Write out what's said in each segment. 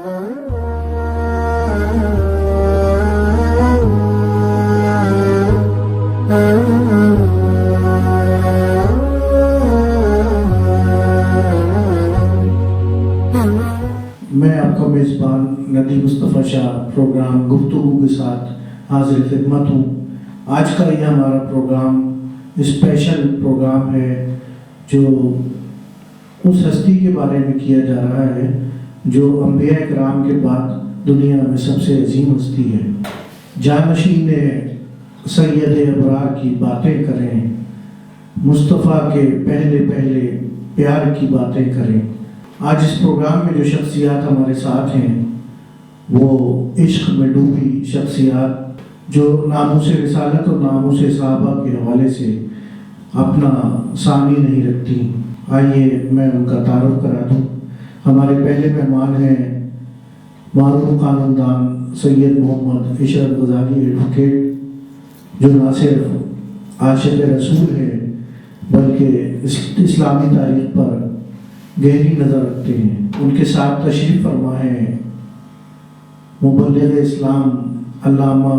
میں آپ کا میزبان ندی مصطفیٰ شاہ پروگرام گفتگو کے ساتھ حاضر خدمت ہوں۔ آج کا یہ ہمارا پروگرام اسپیشل پروگرام ہے جو اس ہستی کے بارے میں کیا جا رہا ہے جو انبیاء کرام کے بعد دنیا میں سب سے عظیم ہستی ہے۔ جانشین سید ابرار کی باتیں کریں، مصطفیٰ کے پہلے پیار کی باتیں کریں۔ آج اس پروگرام میں جو شخصیات ہمارے ساتھ ہیں وہ عشق میں ڈوبی شخصیات جو ناموس رسالت اور ناموس صحابہ کے حوالے سے اپنا ثانی نہیں رکھتی۔ آئیے میں ان کا تعارف کرا دوں۔ ہمارے پہلے مہمان ہیں معروف خاندان سید محمد عشرت غزالی ایڈوکیٹ، جو نہ صرف عاشق رسول ہے بلکہ اسلامی تاریخ پر گہری نظر رکھتے ہیں۔ ان کے ساتھ تشریف فرما ہیں مبلغ اسلام علامہ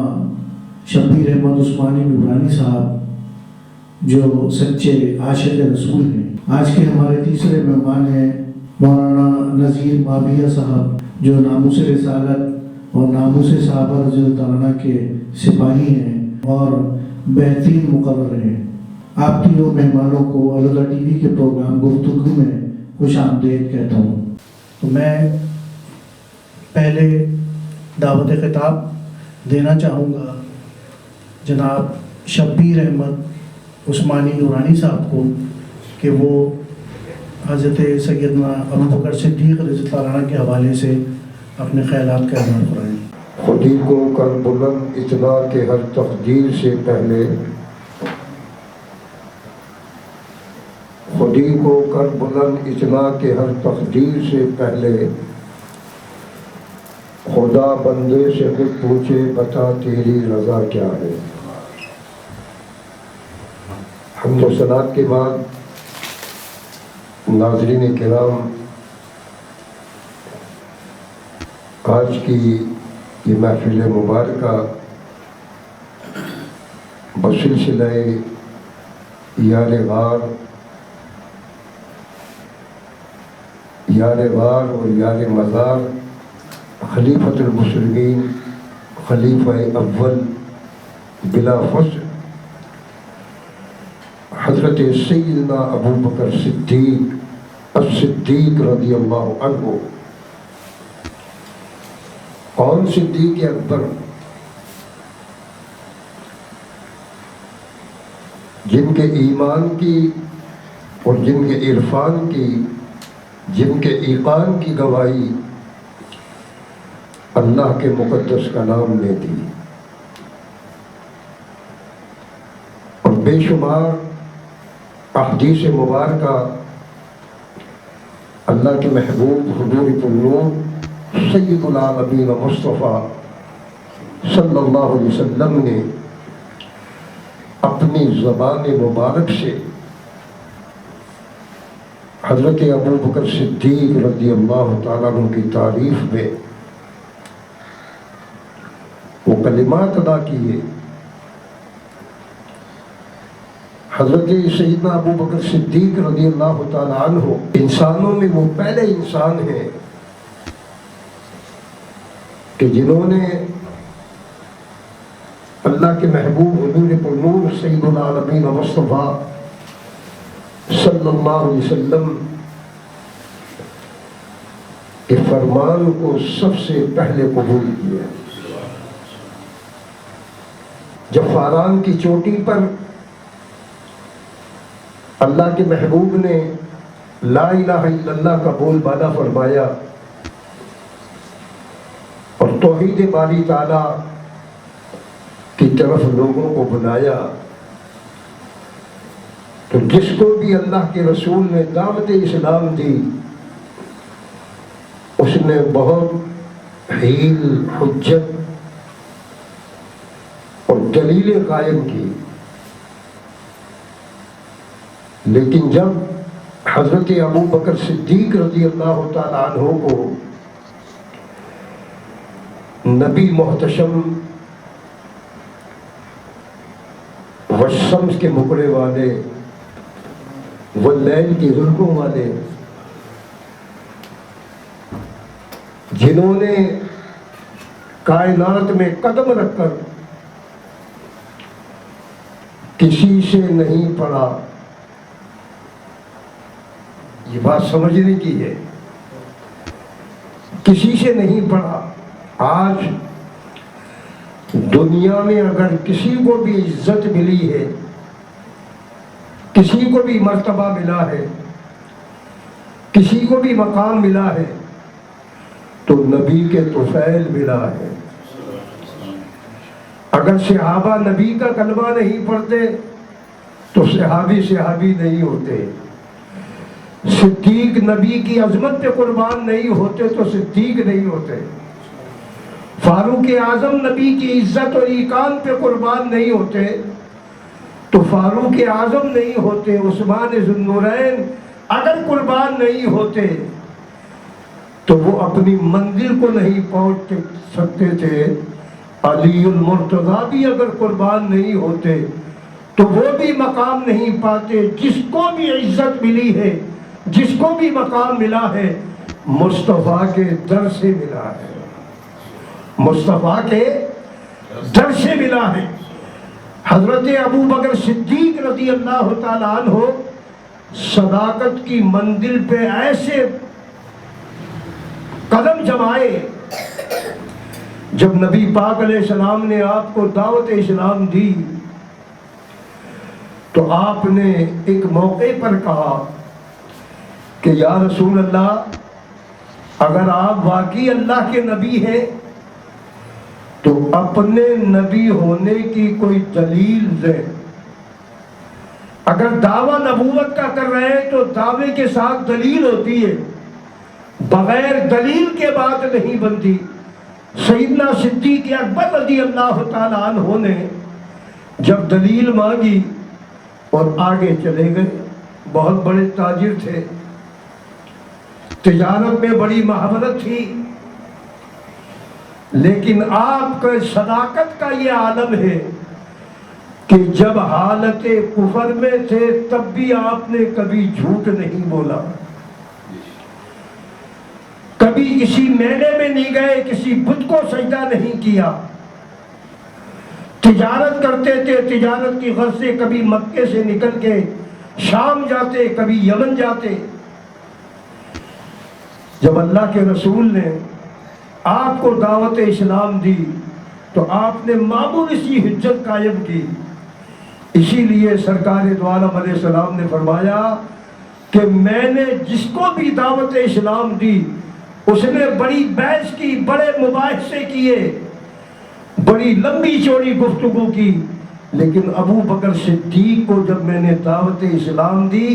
شبیر احمد عثمانی نورانی صاحب جو سچے عاشق رسول ہیں۔ آج کے ہمارے تیسرے مہمان ہیں مولانا نذیر مابیہ صاحب جو ناموس رسالت اور ناموس صحابہ رضی اللہ عنہ کے سپاہی ہیں اور بہترین مقرر ہیں۔ آپ تینوں مہمانوں کو الوداع ٹی وی کے پروگرام گفتگو میں خوش آمدید کہتا ہوں۔ تو میں پہلے دعوت خطاب دینا چاہوں گا جناب شبیر احمد عثمانی نورانی صاحب کو کہ وہ حضرت سیدنا ابوبکر صدیق رضی اللہ عنہ کے حوالے سے اپنے خیالات کا اظہار فرمائیں۔ خودی کو کر بلند اتباع کے ہر تقدیر سے پہلے، خودی کو کر بلند اتباع کے ہر تقدیر سے پہلے، خدا بندے سے خود پوچھے بتا تیری رضا کیا ہے۔ حمد و ثناء کے بعد ناظرین کرام، آج کی یہ محفل مبارکہ بسلسلہ یار غار اور یار مزار خلیفۃ المسلمین خلیفہ اول بلا فصل حضرت سیدنا ابوبکر الصدیق رضی اللہ عنہ۔ کون صدیق اکبر؟ جن کے ایمان کی اور جن کے عرفان کی، جن کے ایقان کی گواہی اللہ کے مقدس کلام نے دی، اور بے شمار احادیث مبارکہ اللہ کے محبوب حضور النور سید العالمین مصطفیٰ صلی اللہ علیہ وسلم نے اپنی زبان مبارک سے حضرت ابوبکر صدیق رضی اللہ تعالیٰ عنہ کی تعریف میں وہ کلمات ادا کیے۔ حضرت سیدنا ابوبکر صدیق رضی اللہ تعالیٰ عنہ انسانوں میں وہ پہلے انسان ہیں کہ جنہوں نے اللہ کے محبوب حضور النور سید العالمین مصطفیٰ صلی اللہ علیہ وسلم کے فرمان کو سب سے پہلے قبول کیا۔ جب فاران کی چوٹی پر اللہ کے محبوب نے لا الہ الا اللہ کا بول بالا فرمایا اور توحید باری تعالیٰ کی طرف لوگوں کو بلایا، تو جس کو بھی اللہ کے رسول نے دعوت اسلام دی اس نے بہت حیل، حجت اور دلیلیں قائم کی۔ لیکن جب حضرت ابوبکر صدیق رضی اللہ تعالیٰ عنہ کو نبی محتشم والشمس کے مکڑے والے واللیل کی ظلموں والے، جنہوں نے کائنات میں قدم رکھ کر کسی سے نہیں پڑھا، یہ بات سمجھنے کی ہے، کسی سے نہیں پڑھا۔ آج دنیا میں اگر کسی کو بھی عزت ملی ہے، کسی کو بھی مرتبہ ملا ہے، کسی کو بھی مقام ملا ہے، تو نبی کے طفیل ملا ہے۔ اگر صحابہ نبی کا کلمہ نہیں پڑھتے تو صحابی نہیں ہوتے، صدیق نبی کی عظمت پہ قربان نہیں ہوتے تو صدیق نہیں ہوتے، فاروق اعظم نبی کی عزت اور ایقان پہ قربان نہیں ہوتے تو فاروق اعظم نہیں ہوتے، عثمان ذو النورین اگر قربان نہیں ہوتے تو وہ اپنی منزل کو نہیں پہنچ سکتے تھے، علی المرتضیٰ بھی اگر قربان نہیں ہوتے تو وہ بھی مقام نہیں پاتے۔ جس کو بھی عزت ملی ہے، جس کو بھی مقام ملا ہے، مصطفیٰ کے در سے ملا ہے، مصطفیٰ کے در سے ملا ہے۔ حضرت ابو بکر صدیق رضی اللہ تعالیٰ عنہ صداقت کی منزل پہ ایسے قدم جمائے، جب نبی پاک علیہ السلام نے آپ کو دعوت اسلام دی تو آپ نے ایک موقع پر کہا کہ یا رسول اللہ، اگر آپ واقعی اللہ کے نبی ہیں تو اپنے نبی ہونے کی کوئی دلیل دیں۔ اگر دعویٰ نبوت کا کر رہے ہیں تو دعوے کے ساتھ دلیل ہوتی ہے، بغیر دلیل کے بات نہیں بنتی۔ سیدنا صدیق اکبر رضی اللہ تعالیٰ عنہ نے جب دلیل مانگی اور آگے چلے گئے، بہت بڑے تاجر تھے، تجارت میں بڑی مہارت تھی، لیکن آپ کا صداقت کا یہ عالم ہے کہ جب حالت کفر میں تھے تب بھی آپ نے کبھی جھوٹ نہیں بولا، کبھی کسی میلے میں نہیں گئے، کسی بت کو سجدہ نہیں کیا، تجارت کرتے تھے، تجارت کی غرض سے کبھی مکے سے نکل کے شام جاتے، کبھی یمن جاتے۔ جب اللہ کے رسول نے آپ کو دعوت اسلام دی تو آپ نے معمولی سی حجت قائم کی، اسی لیے سرکار دو عالم علیہ السلام نے فرمایا کہ میں نے جس کو بھی دعوت اسلام دی اس نے بڑی بحث کی، بڑے مباحثے کیے، بڑی لمبی چوڑی گفتگو کی، لیکن ابو بکر صدیق کو جب میں نے دعوت اسلام دی،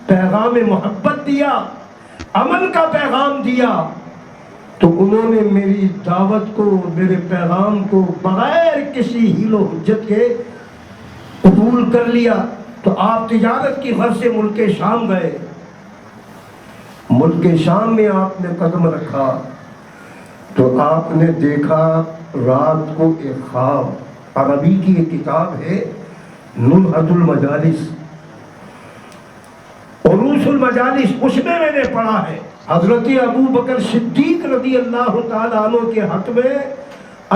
پیغام محبت دیا، امن کا پیغام دیا، تو انہوں نے میری دعوت کو، میرے پیغام کو بغیر کسی حیل و حجت کے قبول کر لیا۔ تو آپ تجارت کی غرض سے ملک شام گئے، ملک شام میں آپ نے قدم رکھا تو آپ نے دیکھا رات کو ایک خواب، عربی کی ایک کتاب ہے نلحۃ المجالس، عروس المجالس، اس میں نے پڑھا ہے حضرت ابو بکر صدیق رضی اللہ تعالیٰ عنہ کے حق میں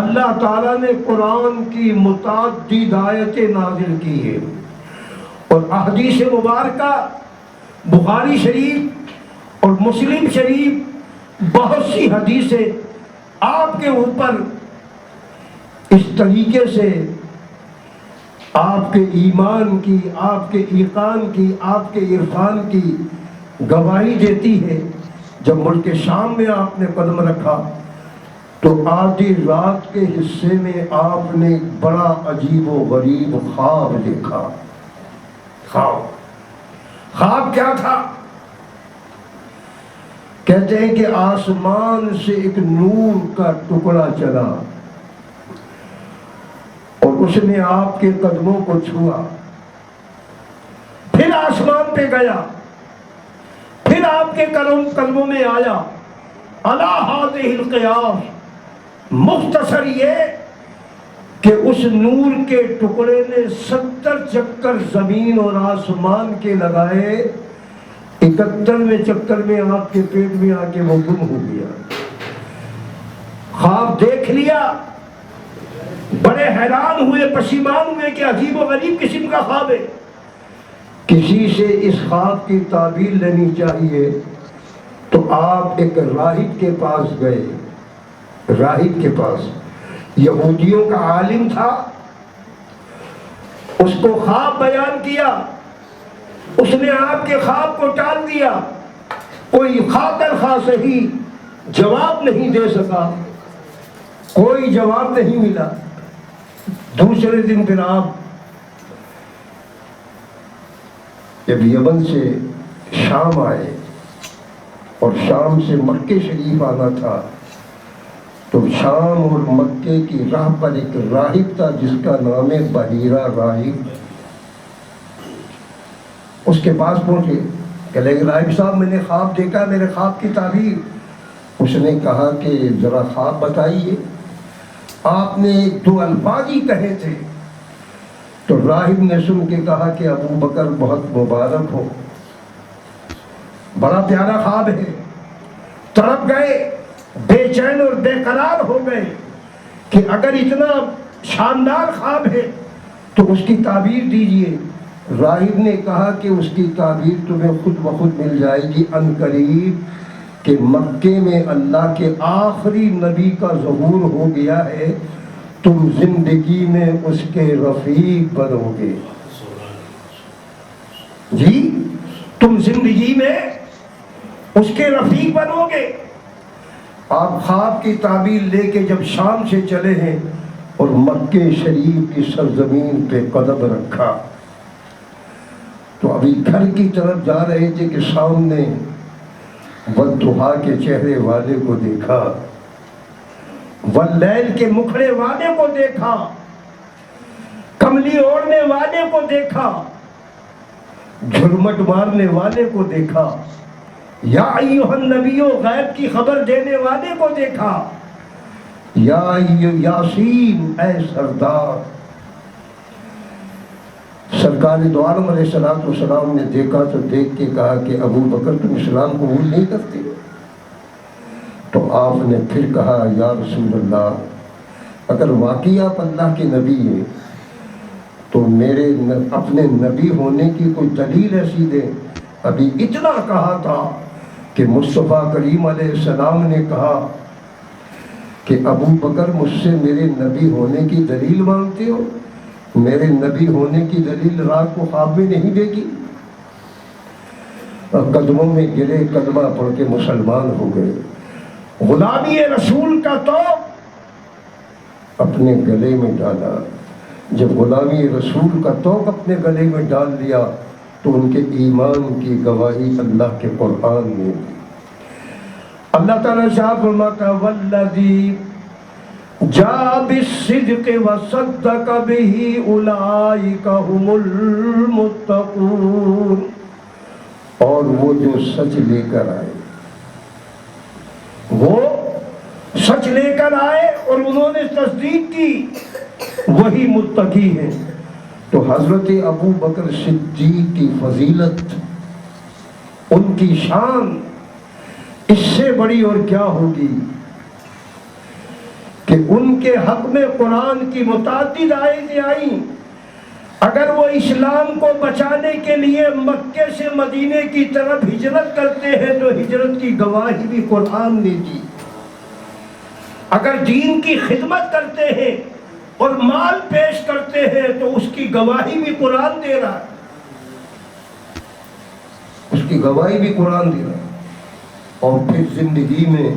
اللہ تعالیٰ نے قرآن کی متعدد آیتیں نازل کی ہے، اور احادیث مبارکہ بخاری شریف اور مسلم شریف بہت سی حدیثیں آپ کے اوپر اس طریقے سے آپ کے ایمان کی، آپ کے ایقان کی، آپ کے عرفان کی گواہی دیتی ہے۔ جب ملک شام میں آپ نے قدم رکھا تو آدھی رات کے حصے میں آپ نے بڑا عجیب و غریب خواب دیکھا۔ خواب کیا تھا؟ کہتے ہیں کہ آسمان سے ایک نور کا ٹکڑا چلا اور اس نے آپ کے قدموں کو چھوا، پھر آسمان پہ گیا، پھر آپ کے قدموں میں آیا، الا ہذہ القیاس، مختصر یہ کہ اس نور کے ٹکڑے نے 70 چکر زمین اور آسمان کے لگائے، 71ویں چکر میں آپ کے پیٹ میں آ کے وہ گم ہو گیا۔ خواب دیکھ لیا، بڑے حیران ہوئے، پشیمان ہوئے کہ عجیب و غریب قسم کا خواب ہے۔ کسی سے اس خواب کی تعبیر لینی چاہیے تو آپ ایک راہب کے پاس گئے، راہب کے پاس، یہودیوں کا عالم تھا، اس کو خواب بیان کیا، اس نے آپ کے خواب کو ٹال دیا، کوئی خاطر خواہ صحیح جواب نہیں دے سکا، کوئی جواب نہیں ملا۔ دوسرے دن پھر آپ جب یمن سے شام آئے اور شام سے مکے شریف آنا تھا تو شام اور مکے کی راہ پر ایک راہب تھا جس کا نام ہے بحیرہ راہب، اس کے پاس پہنچے کہ راہب صاحب میں نے خواب دیکھا، میرے خواب کی تعبیر۔ اس نے کہا کہ ذرا خواب بتائیے، آپ نے 2 الفاظ ہی کہے تھے۔ تو راہب نے سن کے کہا کہ ابو بکر بہت مبارک ہو، بڑا پیارا خواب ہے۔ تڑپ گئے، بے چین اور بے قرار ہو گئے کہ اگر اتنا شاندار خواب ہے تو اس کی تعبیر دیجئے۔ راہب نے کہا کہ اس کی تعبیر تمہیں خود بخود مل جائے گی عن قریب، کہ مکے میں اللہ کے آخری نبی کا ظہور ہو گیا ہے، تم زندگی میں اس کے رفیق بنو گے۔ جی تم زندگی میں اس کے رفیق بنو گے۔ آپ خواب کی تعبیر لے کے جب شام سے چلے ہیں اور مکے شریف کی سرزمین پہ قدم رکھا تو ابھی گھر کی طرف جا رہے تھے کہ سامنے والضحیٰ کے چہرے والے کو دیکھا، واللیل کے مکھڑے والے کو دیکھا، کملی اوڑھنے والے کو دیکھا، جھرمٹ مارنے والے کو دیکھا، یا ایھا النبیو غیب کی خبر دینے والے کو دیکھا، یا یاسین اے سردار۔ سرکار دو عالم علیہ السلام نے دیکھا تو دیکھ کے کہا کہ ابو بکر تم اسلام قبول نہیں کرتے؟ تو آپ نے پھر کہا یا رسول اللہ، اگر واقعی آپ اللہ کے نبی ہیں تو میرے اپنے نبی ہونے کی کوئی دلیل ایسی دیں۔ ابھی اتنا کہا تھا کہ مصطفیٰ کریم علیہ السلام نے کہا کہ ابو بکر مجھ سے میرے نبی ہونے کی دلیل مانگتے ہو؟ میرے نبی ہونے کی دلیل رات کو خواب میں نہیں دیکھی؟ قدموں میں گرے، کلمہ پڑھ کے مسلمان ہو گئے۔ غلامی رسول کا توق اپنے گلے میں ڈالا۔ جب غلامی رسول کا توق اپنے گلے میں ڈال لیا تو ان کے ایمان کی گواہی اللہ کے قرآن میں دی۔ اللہ تعالیٰ شاہ فرماتا والذی جاء بالصدق وصدق به اولئک هم المتقون، اور وہ جو سچ لے کر آئے، وہ سچ لے کر آئے اور انہوں نے تصدیق کی، وہی متقی ہیں۔ تو حضرت ابو بکر صدیق کی فضیلت، ان کی شان اس سے بڑی اور کیا ہوگی کہ ان کے حق میں قرآن کی متعدد آیتیں آئیں۔ اگر وہ اسلام کو بچانے کے لیے مکے سے مدینے کی طرف ہجرت کرتے ہیں تو ہجرت کی گواہی بھی قرآن نے دی۔ اگر دین کی خدمت کرتے ہیں اور مال پیش کرتے ہیں تو اس کی گواہی بھی قرآن دے رہا ہے، اس کی گواہی بھی قرآن دے رہا ہے۔ اور پھر زندگی میں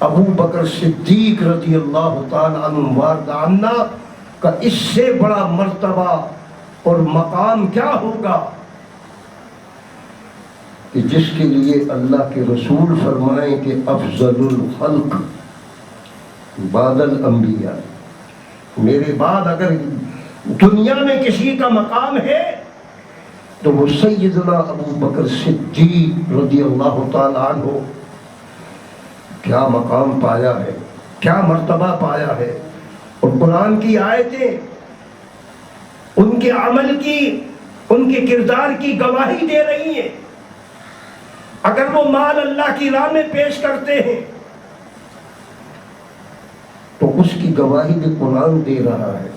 ابو بکر صدیق رضی اللہ تعالی عنہ وارض عنا کا اس سے بڑا مرتبہ اور مقام کیا ہوگا کہ جس کے لیے اللہ کے رسول فرمائیں کہ افضل الخلق بعد الانبیاء، میرے بعد اگر دنیا میں کسی کا مقام ہے تو وہ سیدنا ابو بکر صدیق رضی اللہ تعالی عنہ۔ کیا مقام پایا ہے، کیا مرتبہ پایا ہے. اور قرآن کی آیتیں ان کے عمل کی، ان کے کردار کی گواہی دے رہی ہیں. اگر وہ مال اللہ کی راہ میں پیش کرتے ہیں تو اس کی گواہی بھی قرآن دے رہا ہے.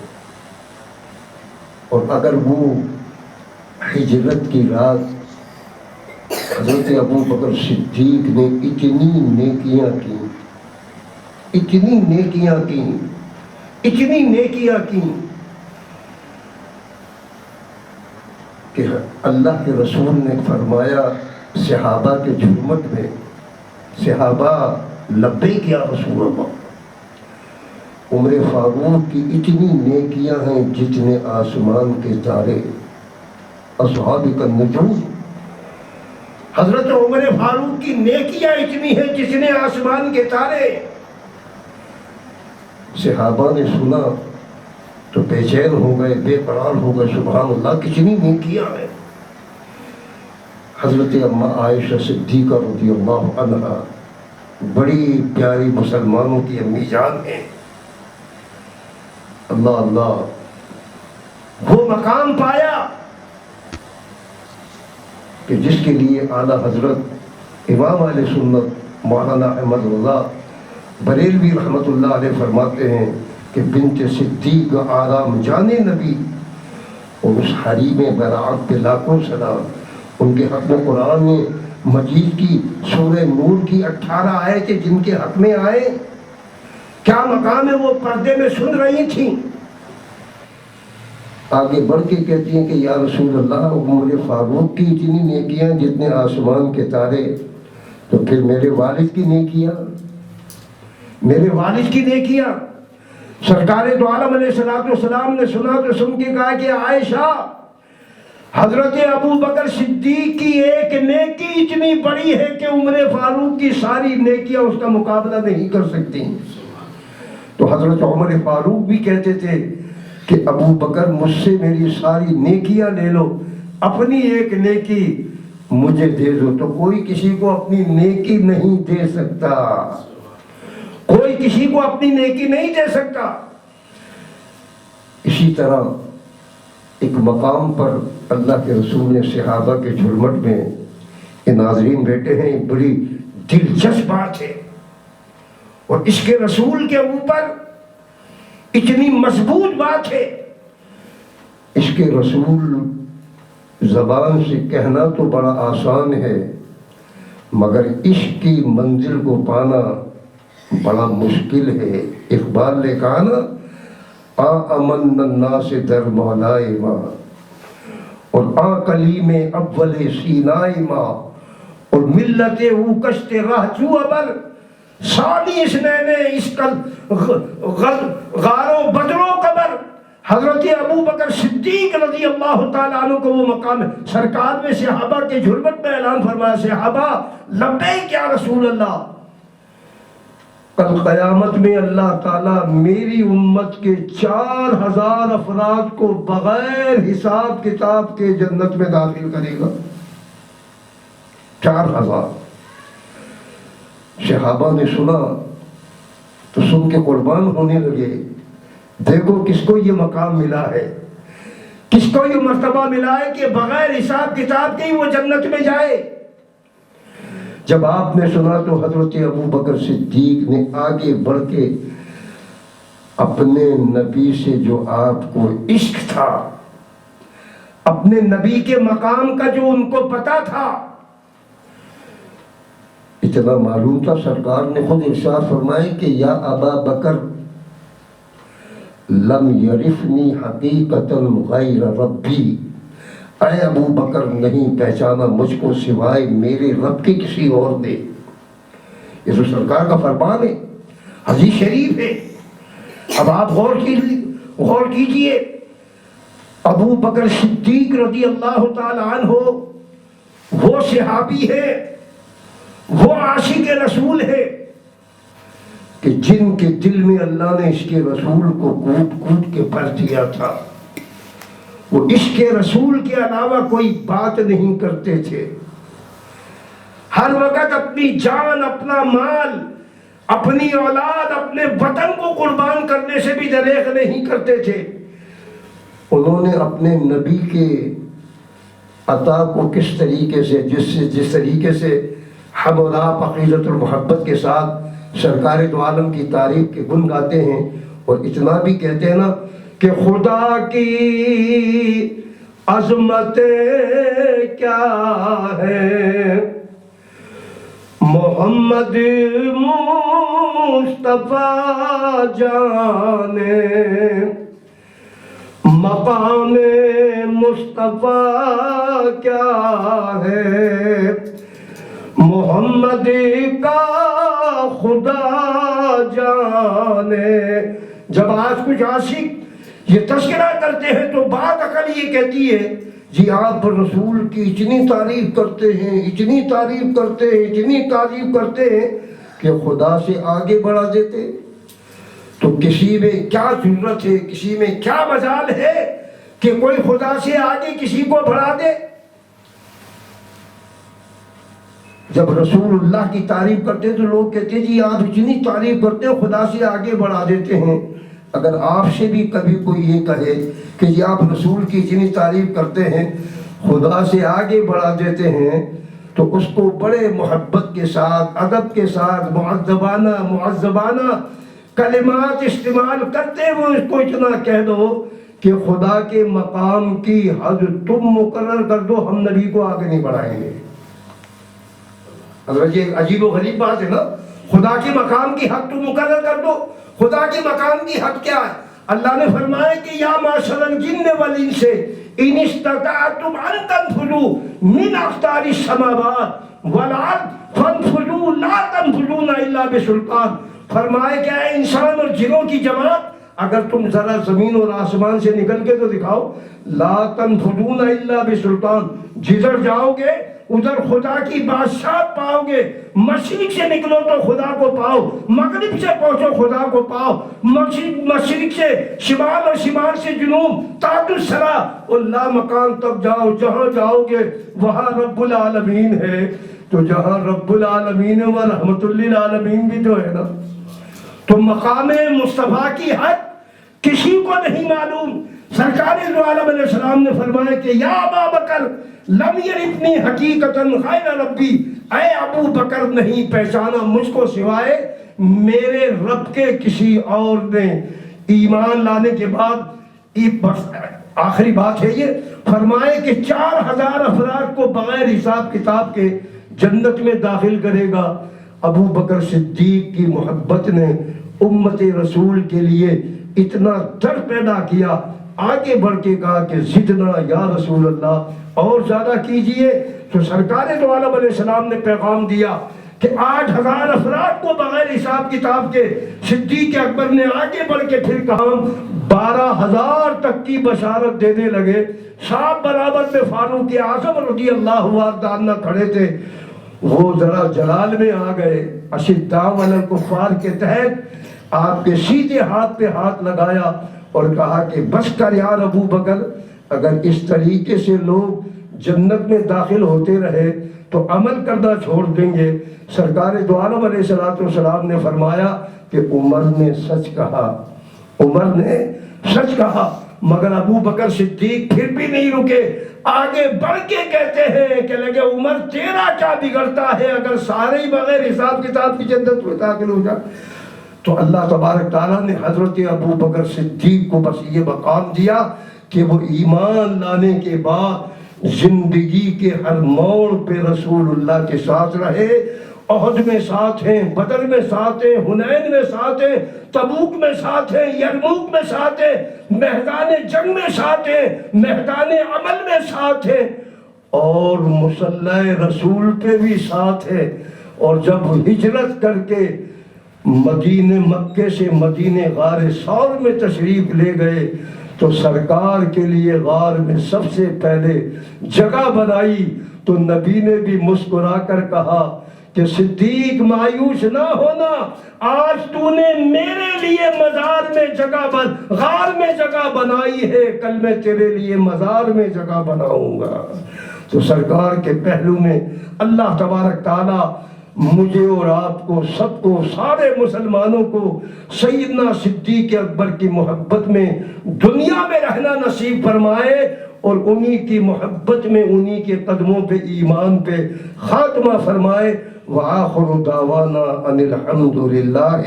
اور اگر وہ ہجرت کی رات حضرت ابو بکر صدیق نے اتنی نیکیاں کی، اتنی نیکیاں کی، اتنی نیکیاں کی کہ اللہ کے رسول نے فرمایا صحابہ کے جھرمٹ میں، صحابہ لبیک یا رسول اللہ. عمر فاروق کی اتنی نیکیاں ہیں جتنے آسمان کے تارے. اصحاب کا نجوم. حضرت عمر فاروق کی نیکیاں اتنی ہیں جتنے آسمان کے تارے. صحابہ نے سنا تو بے چین ہو گئے، بے قرار ہو گئے. سبحان اللہ، کتنی نیکیاں ہیں. حضرت اماں عائشہ صدیقہ رضی اللہ عنہا بڑی پیاری مسلمانوں کی امی جان ہیں. اللہ اللہ، وہ مقام پایا کہ جس کے لیے اعلیٰ حضرت امام اہل سنت مولانا احمد رضا بریلوی رحمۃ اللہ علیہ فرماتے ہیں کہ بنت صدیق آرام جانے نبی. اور اس حریم براعت پہ لاکھوں سلام. ان کے حق میں قرآن مجید کی سورہ نور کی 18 آیتیں جن کے حق میں آئے، کیا مقام ہے وہ پردے میں سن رہی تھیں. آگے بڑھ کے کہتی ہیں کہ یا رسول اللہ، عمر فاروق کی اتنی نیکیاں جتنے آسمان کے تارے، تو پھر میرے والد کی نیکیاں، میرے والد کی نیکیاں. سرکار دو عالم علیہ السلام نے سنا تو سن کے کہا کہ عائشہ، حضرت ابو بکر صدیق کی ایک نیکی اتنی بڑی ہے کہ عمر فاروق کی ساری نیکیاں اس کا مقابلہ نہیں کر سکتی. تو حضرت عمر فاروق بھی کہتے تھے کہ ابو بکر مجھ سے میری ساری نیکیاں لے لو، اپنی ایک نیکی مجھے دے دو. تو کوئی کسی کو اپنی نیکی نہیں دے سکتا، کوئی کسی کو اپنی نیکی نہیں دے سکتا. اسی طرح ایک مقام پر اللہ کے رسول نے صحابہ کے جھرمٹ میں، یہ ناظرین بیٹے ہیں، بڑی دلچسپ بات ہے. اور اس کے رسول کے اوپر اتنی مضبوط بات ہے. اس کے رسول زبان سے کہنا تو بڑا آسان ہے، مگر عشق کی منزل کو پانا بڑا مشکل ہے. اقبال نے کہا نا، آ امن الناس در مولائے ماں، اور آ کلیم اول سینائے ماں، اور ملت او کشت راہ جو ابر ثانی اسنین اس غاروں بدروں قبر. حضرت ابو بکر صدیق رضی اللہ تعالیٰ عنہ کو وہ مقام ہے. سرکار نے صحابہ کے جھرمٹ میں اعلان فرمایا، صحابہ لبیک یا رسول اللہ. کل قیامت میں اللہ تعالیٰ میری امت کے 4000 افراد کو بغیر حساب کتاب کے جنت میں داخل کرے گا. 4000. صحابہ نے سنا تو سن کے قربان ہونے لگے. دیکھو کس کو یہ مقام ملا ہے، کس کو یہ مرتبہ ملا ہے کہ بغیر حساب کتاب کے ہی وہ جنت میں جائے. جب آپ نے سنا تو حضرت ابو بکر صدیق نے آگے بڑھ کے اپنے نبی سے جو آپ کو عشق تھا، اپنے نبی کے مقام کا جو ان کو پتا تھا، اتنا معلوم تھا. سرکار نے خود ارشاد فرمائے کہ یا ابا بکر لم یرفنی حقیقتا غیر ربی، اے ابو بکر نہیں پہچانا مجھ کو سوائے میرے رب کے کسی اور نے. یہ تو سرکار کا فرمان ہے، حدیث شریف ہے. اب آپ غور کیجئے. ابو بکر صدیق رضی اللہ تعالی عنہ وہ صحابی ہے، وہ عاشق رسول ہے کہ جن کے دل میں اللہ نے اس کے رسول کو کوٹ کوٹ کے بھر دیا تھا. وہ عشق رسول کے علاوہ کوئی بات نہیں کرتے تھے. ہر وقت اپنی جان، اپنا مال، اپنی اولاد اپنے وطن کو قربان کرنے سے بھی دریغ نہیں کرتے تھے۔ انہوں نے اپنے نبی کے عطا کو کس طریقے سے جس طریقے سے ہم اور آپ عقیدت اور محبت کے ساتھ سرکار دو عالم کی تعریف کے گن گاتے ہیں، اور اتنا بھی کہتے ہیں نا کہ خدا کی عظمت کیا ہے، محمد مصطفیٰ جانے، مقام مصطفیٰ کیا ہے، محمد کا خدا جانے۔ جب آج کچھ عاشق یہ تذکرہ کرتے ہیں تو بات عقل یہ کہتی ہے جی آپ رسول کی اتنی تعریف کرتے ہیں، اتنی تعریف کرتے ہیں، اتنی تعریف کرتے ہیں کہ خدا سے آگے بڑھا دیتے، تو کسی میں کیا ضرورت ہے، کسی میں کیا مجال ہے کہ کوئی خدا سے آگے کسی کو بڑھا دے؟ جب رسول اللہ کی تعریف کرتے ہیں تو لوگ کہتے ہیں جی آپ اتنی تعریف کرتے ہیں خدا سے آگے بڑھا دیتے ہیں۔ اگر آپ سے بھی کبھی کوئی یہ کہے کہ جی آپ رسول کی اتنی تعریف کرتے ہیں خدا سے آگے بڑھا دیتے ہیں، تو اس کو بڑے محبت کے ساتھ، ادب کے ساتھ، معذبانہ کلمات استعمال کرتے ہوئے اس کو اتنا کہہ دو کہ خدا کے مقام کی حد تم مقرر کر دو، ہم نبی کو آگے نہیں بڑھائیں گے۔ اگر یہ عجیب و غریب بات ہے نا، خدا کے مقام کی حد تم مقرر کر دو، خدا کے مقام کی حد کیا ہے؟ اللہ نے فرمایا کہ یا معشر الجن والانس ان استطعتم ان تنفذوا من اقطار السماوات والارض فانفذوا لا تنفذون الا بسلطان۔ فرمایا کہ اے انسان اور جنوں کی جماعت، اگر تم ذرا زمین اور آسمان سے نکل کے تو دکھاؤ، لا تنفذون الا بسلطان، جدھر جاؤ گے ادھر خدا کی بادشاہت پاؤ گے، مشرق سے نکلو تو خدا کو پاؤ، مغرب سے پہنچو خدا کو پاؤ، مشرق سے شمال اور شمال سے جنوب تحت الثری اللہ مکان تک جاؤ، جہاں جاؤ گے وہاں رب العالمین ہے۔ تو جہاں رب العالمین و رحمت للعالمین بھی تو ہے نا، تو مقام مصطفیٰ کی حد کسی کو نہیں معلوم۔ سرکار دو عالم علیہ السلام نے فرمایا کہ یا ابا بکر لم یرثنی حقیقتاً غیر ربی، اے ابو بکر نہیں پہچانا مجھ کو سوائے میرے رب کے کسی اور نے۔ ایمان لانے کے بعد آخری بات ہے یہ، فرمائے کہ 4000 افراد کو بغیر حساب کتاب کے جنت میں داخل کرے گا۔ ابو بکر صدیق کی محبت نے امت رسول کے لیے اتنا در پیدا کیا، آگے بڑھ کے کہا کہ زدنا یا رسول اللہ، اور زیادہ کیجئے۔ تو سرکار دو عالم علیہ السلام نے پیغام دیا کہ 8000 افراد کو بغیر حساب کتاب کے صدیق اکبر نے آگے بڑھ کے پھر کہا 12000 تک کی بشارت دینے لگے۔ صاحب برابر میں فاروق اعظم رضی اللہ عنہ کھڑے تھے، وہ ذرا جلال میں آ گئے، اشداء علی الکفار کے تحت آپ کے سیدھے ہاتھ پہ ہاتھ لگایا اور کہا کہ بس کر یار ابو بکر، اگر اس طریقے سے لوگ جنت میں داخل ہوتے رہے تو عمل کرنا چھوڑ دیں گے۔ سرکار دو عالم علیہ السلام نے فرمایا کہ عمر نے سچ کہا، عمر نے سچ کہا۔ مگر ابو بکر صدیق پھر بھی نہیں رکے، آگے بڑھ کے کہتے ہیں کہ لگے عمر تیرا کیا بگڑتا ہے اگر سارے ہی بغیر حساب کتاب کی جنت میں داخل ہو جائے۔ تو اللہ تبارک تعالیٰ نے حضرت ابو بکر صدیق کو بس یہ مقام دیا کہ وہ ایمان لانے کے بعد زندگی کے ہر موڑ پہ رسول اللہ کے ساتھ رہے۔ احد میں ساتھ ہیں، بدر میں ساتھ ہیں، حنین میں ساتھ ہیں، تبوک میں ساتھ ہیں، یرموک میں ساتھ ہیں، میدان جنگ میں ساتھ ہیں، میدان عمل میں ساتھ ہیں، اور مصلی رسول پہ بھی ساتھ ہیں۔ اور جب ہجرت کر کے مدینہ مکے سے مدینہ غار ثور میں تشریف لے گئے تو سرکار کے لیے غار میں سب سے پہلے جگہ بنائی، تو نبی نے بھی مسکرا کر کہا کہ صدیق مایوس نہ ہونا، آج تو نے میرے لیے مزار میں جگہ غار میں جگہ بنائی ہے، کل میں تیرے لیے مزار میں جگہ بناؤں گا۔ تو سرکار کے پہلو میں اللہ تبارک تعالیٰ مجھے اور آپ کو سب کو سارے مسلمانوں کو سیدنا صدیق اکبر کی محبت میں دنیا میں رہنا نصیب فرمائے اور انہی کی محبت میں انہی کے قدموں پہ ایمان پہ خاتمہ فرمائے. وآخر دعوانا ان الحمد للہ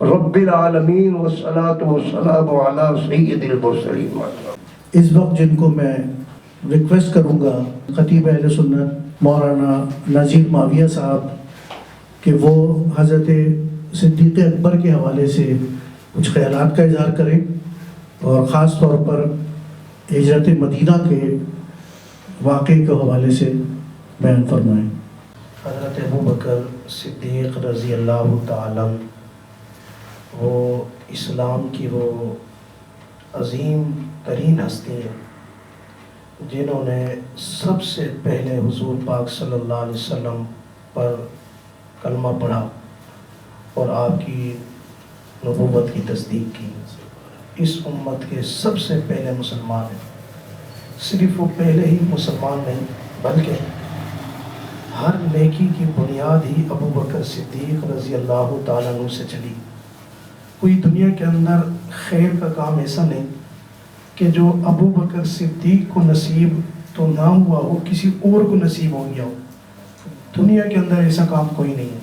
رب العالمین والصلاة والسلام علی سید المرسلین. اس وقت جن کو میں ریکویسٹ کروں گا خطیب اہل سنت مولانا نذیر معاویہ صاحب کہ وہ حضرت صدیق اکبر کے حوالے سے کچھ خیالات کا اظہار کریں اور خاص طور پر ہجرت مدینہ کے واقعے کے حوالے سے بیان فرمائیں. حضرت ابو بکر صدیق رضی اللہ تعالیٰ وہ اسلام کی وہ عظیم ترین ہستی ہیں جنہوں نے سب سے پہلے حضور پاک صلی اللہ علیہ وسلم پر کلمہ پڑھا اور آپ کی نبوت کی تصدیق کی. اس امت کے سب سے پہلے مسلمان ہیں. صرف وہ پہلے ہی مسلمان نہیں بلکہ ہر نیکی کی بنیاد ہی ابو بکر صدیق رضی اللہ تعالیٰ عنہ سے چلی. کوئی دنیا کے اندر خیر کا کام ایسا نہیں کہ جو ابو بکر صدیق کو نصیب تو نہ ہوا ہو کسی اور کو نصیب ہو گیا ہو. دنیا کے اندر ایسا کام کوئی نہیں ہے.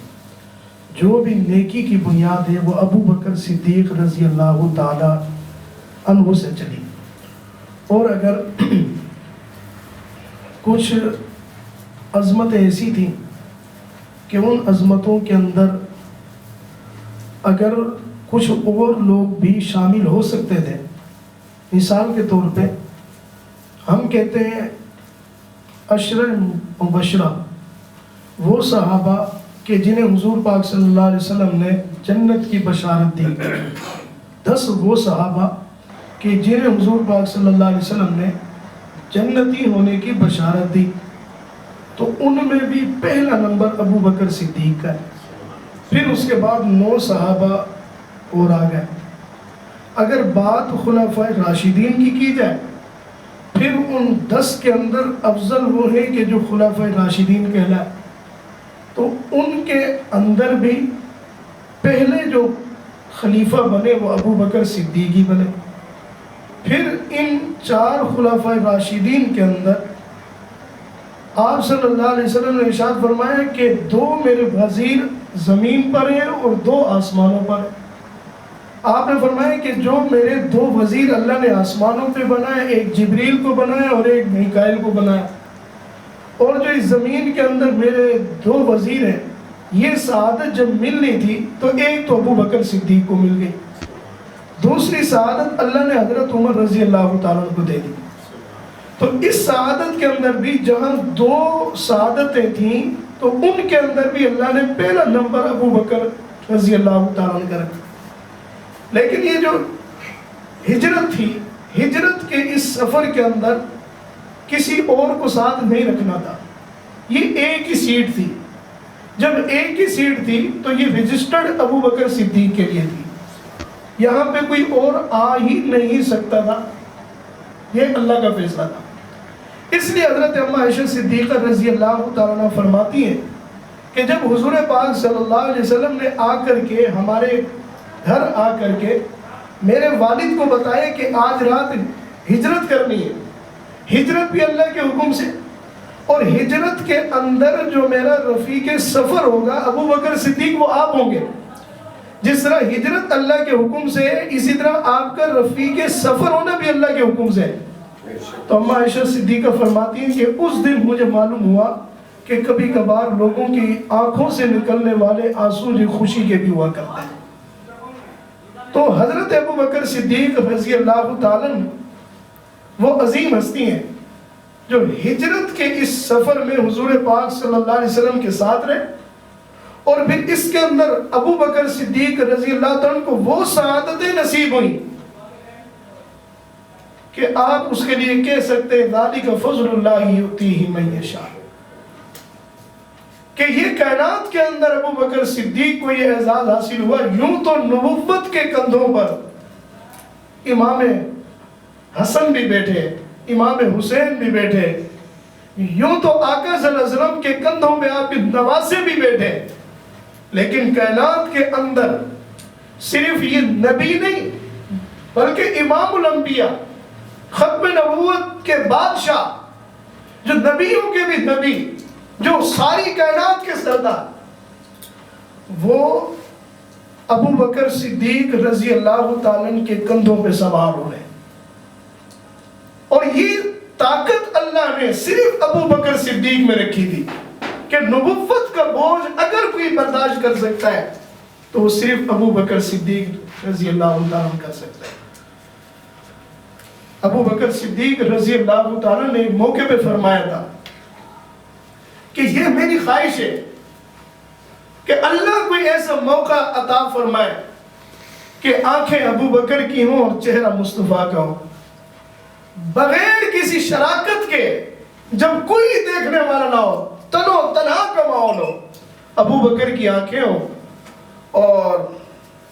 جو بھی نیکی کی بنیاد ہے وہ ابو بکر صدیق رضی اللہ تعالیٰ عنہ سے چلی. اور اگر کچھ عظمتیں ایسی تھیں کہ ان عظمتوں کے اندر اگر کچھ اور لوگ بھی شامل ہو سکتے تھے، مثال کے طور پہ ہم کہتے ہیں عشرہ مبشرہ، وہ صحابہ کہ جنہیں حضور پاک صلی اللہ علیہ وسلم نے جنت کی بشارت دی. 10 وہ صحابہ کہ جنہیں حضور پاک صلی اللہ علیہ وسلم نے جنتی ہونے کی بشارت دی. تو ان میں بھی پہلا نمبر ابو بکر صدیق کا ہے. پھر اس کے بعد 9 صحابہ اور آ گئے. اگر بات خلفائے راشدین کی جائے پھر ان 10 کے اندر افضل وہ ہیں کہ جو خلفائے راشدین کہلائے. تو ان کے اندر بھی پہلے جو خلیفہ بنے وہ ابو بکر صدیق ہی بنے. پھر ان 4 خلفائے راشدین کے اندر آپ صلی اللہ علیہ وسلم نے ارشاد فرمایا کہ 2 میرے وزیر زمین پر ہیں اور 2 آسمانوں پر ہیں. آپ نے فرمایا کہ جو میرے 2 وزیر اللہ نے آسمانوں پہ بنائے، ایک جبریل کو بنایا اور ایک میکائیل کو بنایا، اور جو اس زمین کے اندر میرے 2 وزیر ہیں، یہ سعادت جب ملنی تھی تو ایک تو ابو بکر صدیق کو مل گئی، دوسری سعادت اللہ نے حضرت عمر رضی اللہ تعالیٰ کو دے دی. تو اس سعادت کے اندر بھی جہاں 2 سعادتیں تھیں تو ان کے اندر بھی اللہ نے پہلا نمبر ابو بکر رضی اللہ تعالیٰ کا رکھا. لیکن یہ جو ہجرت تھی، ہجرت کے اس سفر کے اندر کسی اور کو ساتھ نہیں رکھنا تھا. یہ ایک ہی سیٹ تھی. جب ایک ہی سیٹ تھی تو یہ رجسٹرڈ ابو بکر صدیق کے لیے تھی. یہاں پہ کوئی اور آ ہی نہیں سکتا تھا. یہ اللہ کا فیصلہ تھا. اس لیے حضرت اماں عائشہ صدیقہ رضی اللہ تعالیٰ عنہ فرماتی ہیں کہ جب حضور پاک صلی اللہ علیہ وسلم نے آ کر کے ہمارے گھر آ کر کے میرے والد کو بتایا کہ آج رات ہجرت کرنی ہے، ہجرت بھی اللہ کے حکم سے، اور ہجرت کے اندر جو میرا رفیق سفر ہوگا ابو بکر صدیق وہ آپ ہوں گے. جس طرح ہجرت اللہ کے حکم سے ہے اسی طرح آپ کا رفیق سفر ہونا بھی اللہ کے حکم سے ہے. تو اماں عائشہ صدیقہ فرماتی ہیں کہ اس دن مجھے معلوم ہوا کہ کبھی کبھار لوگوں کی آنکھوں سے نکلنے والے آنسو جو خوشی کے بھی ہوا کرتے ہیں. تو حضرت ابو بکر صدیق رضی اللہ تعالیٰ وہ عظیم ہستی ہیں جو ہجرت کے اس سفر میں حضور پاک صلی اللہ علیہ وسلم کے ساتھ رہے، اور پھر اس کے اندر ابو بکر صدیق رضی اللہ تعالیٰ کو وہ سعادتیں نصیب ہوئیں کہ آپ اس کے لیے کہہ سکتے ہیں ذالک فضل اللہ یؤتیہ من یشاء، کہ یہ کائنات کے اندر ابو بکر صدیق کو یہ اعزاز حاصل ہوا. یوں تو نبوت کے کندھوں پر امام حسن بھی بیٹھے، امام حسین بھی بیٹھے، یوں تو آقا صلی اللہ علیہ وسلم کے کندھوں پہ آپ کے نواسے بھی بیٹھے، لیکن کائنات کے اندر صرف یہ نبی نہیں بلکہ امام الانبیاء، ختم نبوت کے بادشاہ، جو نبیوں کے بھی نبی، جو ساری کائنات کے سردار، وہ ابو بکر صدیق رضی اللہ تعالیٰ عنہ کے کندھوں پہ سوار ہو رہے ہیں۔ اور یہ طاقت اللہ نے صرف ابو بکر صدیق میں رکھی تھی کہ نبوت کا بوجھ اگر کوئی برداشت کر سکتا ہے تو وہ صرف ابو بکر صدیق رضی اللہ تعالیٰ عنہ کر سکتا ہے۔ ابو بکر صدیق رضی اللہ تعالیٰ نے ایک موقع پہ فرمایا تھا کہ یہ میری خواہش ہے کہ اللہ کوئی ایسا موقع عطا فرمائے کہ آنکھیں ابو بکر کی ہوں اور چہرہ مصطفیٰ کا ہو، بغیر کسی شراکت کے، جب کوئی دیکھنے والا نہ ہو، تنو تنہا کا ماحول ہو، ابو بکر کی آنکھیں ہوں اور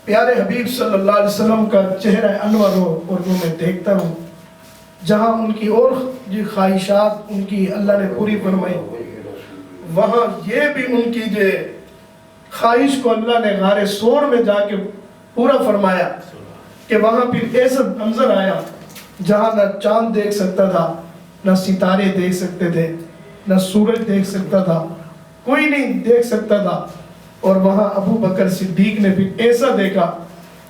پیارے حبیب صلی اللہ علیہ وسلم کا چہرہ انور ہو اور وہ میں دیکھتا ہوں۔ جہاں ان کی اور جو خواہشات ان کی اللہ نے پوری فرمائی، وہاں یہ بھی ان کی جو خواہش کو اللہ نے غار سور میں جا کے پورا فرمایا کہ وہاں پھر ایسا منظر آیا جہاں نہ چاند دیکھ سکتا تھا، نہ ستارے دیکھ سکتے تھے، نہ سورج دیکھ سکتا تھا، کوئی نہیں دیکھ سکتا تھا۔ اور وہاں ابو بکر صدیق نے پھر ایسا دیکھا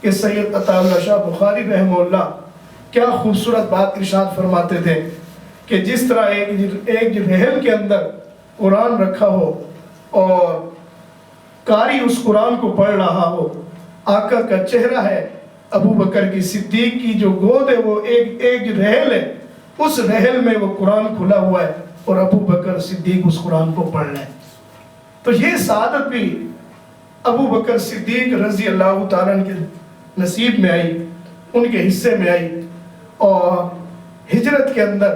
کہ سید عطا اللہ شاہ بخاری رحمہ اللہ کیا خوبصورت بات ارشاد فرماتے تھے کہ جس طرح ایک رحل کے اندر قرآن رکھا ہو اور قاری اس قرآن کو پڑھ رہا ہو، آقا کا چہرہ ہے، ابو بکر کی صدیق کی جو گود ہے وہ ایک رحل ہے، اس رحل میں وہ قرآن کھلا ہوا ہے اور ابو بکر صدیق اس قرآن کو پڑھ رہے ہیں۔ تو یہ سعادت بھی ابو بکر صدیق رضی اللہ تعالیٰ عنہ کے نصیب میں آئی، ان کے حصے میں آئی۔ اور ہجرت کے اندر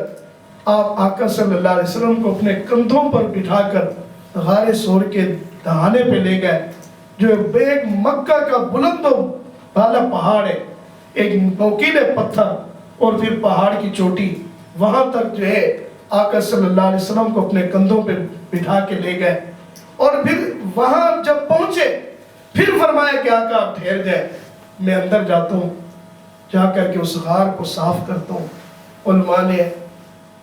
آپ آقا صلی اللہ علیہ وسلم کو اپنے کندھوں پر بٹھا کر غار سور کے دہانے پہ لے گئے، جو ایک مکہ کا بلند و بالا پہاڑ ہے، ایک نوکیلے پتھر اور پھر پہاڑ کی چوٹی، وہاں تک جو ہے آقا صلی اللہ علیہ وسلم کو اپنے کندھوں پہ بٹھا کے لے گئے۔ اور پھر وہاں جب پہنچے پھر فرمایا کہ آقا آپ ٹھہر جائے، میں اندر جاتا ہوں، جا کر کے اس غار کو صاف کرتا ہوں۔ علماء نے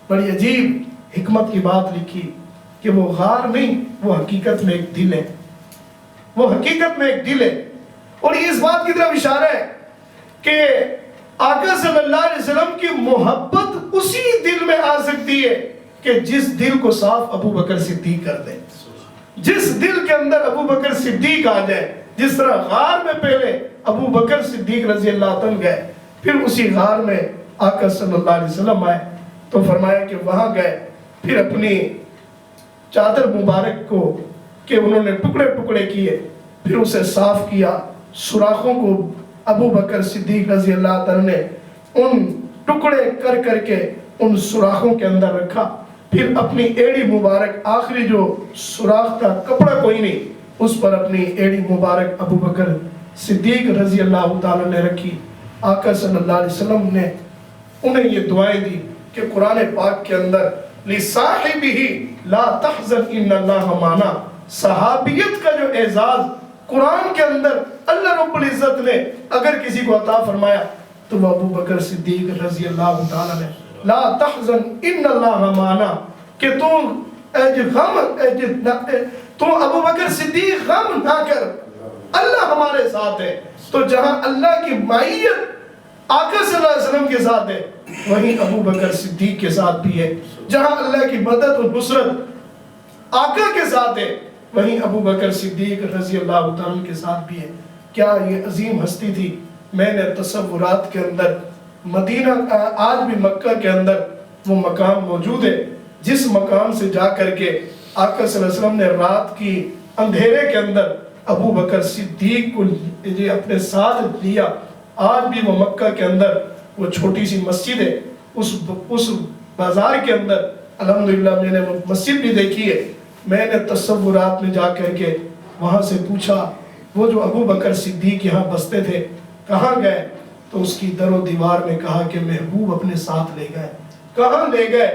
بڑی عجیب حکمت کی بات لکھی کہ وہ غار نہیں، وہ حقیقت میں ایک دل ہے، وہ حقیقت میں ایک دل ہے۔ اور یہ اس بات کی طرف اشارہ ہے کہ آقا صلی اللہ علیہ وسلم کی محبت اسی دل میں آ سکتی ہے کہ جس دل کو صاف ابو بکر صدیق کر دے، جس دل کے اندر ابو بکر صدیق آ جائے۔ جس طرح غار میں پہلے ابو بکر صدیق رضی اللہ عنہ گئے، پھر اسی غار میں آقا صلی اللہ علیہ وسلم آئے، تو فرمایا کہ وہاں گئے، پھر اپنی چادر مبارک کو کہ انہوں نے ٹکڑے ٹکڑے کیے، پھر اسے صاف کیا، سوراخوں کو ابو بکر صدیق رضی اللہ عنہ نے ان ٹکڑے کر کر کے ان سوراخوں کے اندر رکھا، پھر اپنی ایڑی مبارک، آخری جو سوراخ تھا کپڑا کوئی نہیں، اس پر اپنی ایڑی مبارک ابو بکر صدیق رضی اللہ تعالیٰ نے رکھی۔ آقا صلی اللہ علیہ وسلم نے انہیں یہ دعائیں دی کہ قرآن پاک کے اندر لِصَاحِبِهِ لَا تَحْزَنْ إِنَّ اللَّهَ مَعَنَا، صحابیت کا جو اعزاز قرآن کے اندر اللہ رب العزت نے اگر کسی کو عطا فرمایا تو وہ ابو بکر صدیق رضی اللہ تعالیٰ نے لا تحزن ان اللہ معنا، کہ تو ابو بکر صدیق غم نہ کر، اللہ ہمارے ساتھ ہے۔ تو جہاں اللہ کی معیت آقا صلی اللہ علیہ وسلم کے ساتھ ہے، وہیں ابو بکر صدیق کے ساتھ بھی ہے۔ جہاں اللہ کی مدد و نصرت آقا کے ساتھ ہے، وہیں ابو بکر صدیق رضی اللہ عنہ کے ساتھ بھی ہے۔ کیا یہ عظیم ہستی تھی۔ میں نے تصورات کے اندر مدینہ، آج بھی مکہ کے اندر وہ مقام موجود ہے جس مقام سے جا کر کے آقا صلی اللہ علیہ وسلم نے رات کی اندھیرے کے اندر ابو بکر صدیق کو اپنے ساتھ لیا۔ آج بھی وہ مکہ کے اندر وہ چھوٹی سی مسجد ہے، اس بازار کے اندر الحمدللہ میں نے وہ مسجد بھی دیکھی ہے۔ میں نے تصورات میں جا کر کے وہاں سے پوچھا وہ جو ابو بکر صدیق یہاں بستے تھے کہاں گئے، تو اس کی در و دیوار میں کہا کہ محبوب اپنے ساتھ لے گئے۔ کہاں لے گئے؟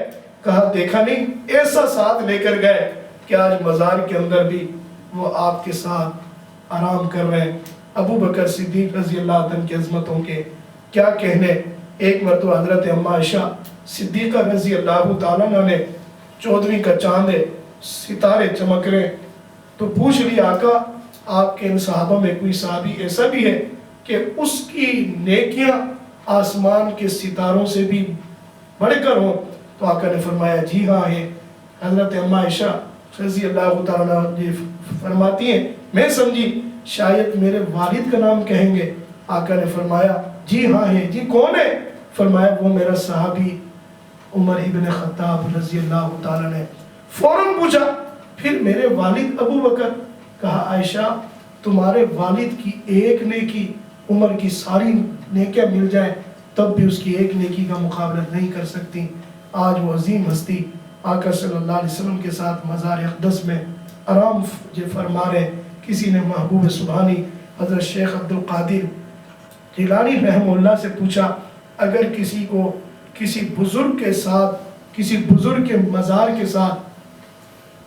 کہا دیکھا نہیں، ایسا ساتھ لے کر گئے کہ آج مزار کے اندر بھی وہ آپ کے ساتھ آرام کر رہے ہیں۔ ابو بکر صدیق رضی اللہ عنہ کی عظمتوں کے کیا کہنے۔ ایک مرتبہ حضرت اما عائشہ صدیقہ رضی اللہ تعالیٰ عنہ نے 14ویں کا چاند ہے، ستارے چمک رہے ہیں، تو پوچھ لیا آقا آپ کے ان صحابہ میں کوئی صحابی ایسا بھی ہے کہ اس کی نیکیاں آسمان کے ستاروں سے بھی بڑھ کر ہوں؟ تو آقا نے فرمایا جی ہاں ہے۔ حضرت اما عائشہ رضی اللہ تعالیٰ عنہ فرماتی ہیں میں سمجھی شاید میرے والد کا نام کہیں گے۔ آقا نے فرمایا جی ہاں ہے۔ جی کون ہے؟ فرمایا وہ میرا صحابی عمر ابن خطاب رضی اللہ تعالیٰ نے۔ فوراً پوچھا پھر میرے والد ابو بکر؟ کہا عائشہ تمہارے والد کی ایک نیکی عمر کی ساری نیکیاں مل جائیں تب بھی اس کی ایک نیکی کا مقابلہ نہیں کر سکتی۔ آج وہ عظیم ہستی آقا صلی اللہ علیہ وسلم کے ساتھ مزار اقدس میں آرام فرما رہے۔ کسی نے محبوب سبحانی حضرت شیخ عبد القادر جیلانی رحمہ اللہ سے پوچھا اگر کسی کو کسی بزرگ کے ساتھ، کسی بزرگ کے مزار کے ساتھ،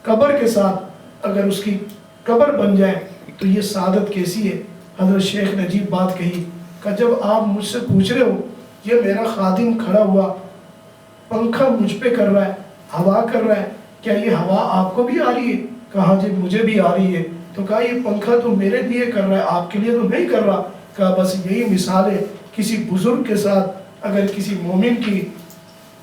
قبر کے ساتھ اگر اس کی قبر بن جائے تو یہ سعادت کیسی ہے؟ حضرت شیخ نے عجیب بات کہی کہ جب آپ مجھ سے پوچھ رہے ہو یہ میرا خادم کھڑا ہوا پنکھا مجھ پہ کر رہا ہے، ہوا کر رہا ہے، کیا یہ ہوا آپ کو بھی آ رہی ہے؟ کہا جی مجھے بھی آ رہی ہے۔ تو کہا یہ پنکھا تو میرے لیے کر رہا ہے آپ کے لیے تو نہیں کر رہا۔ کہا بس یہی مثال ہے کسی بزرگ کے ساتھ اگر کسی مومن کی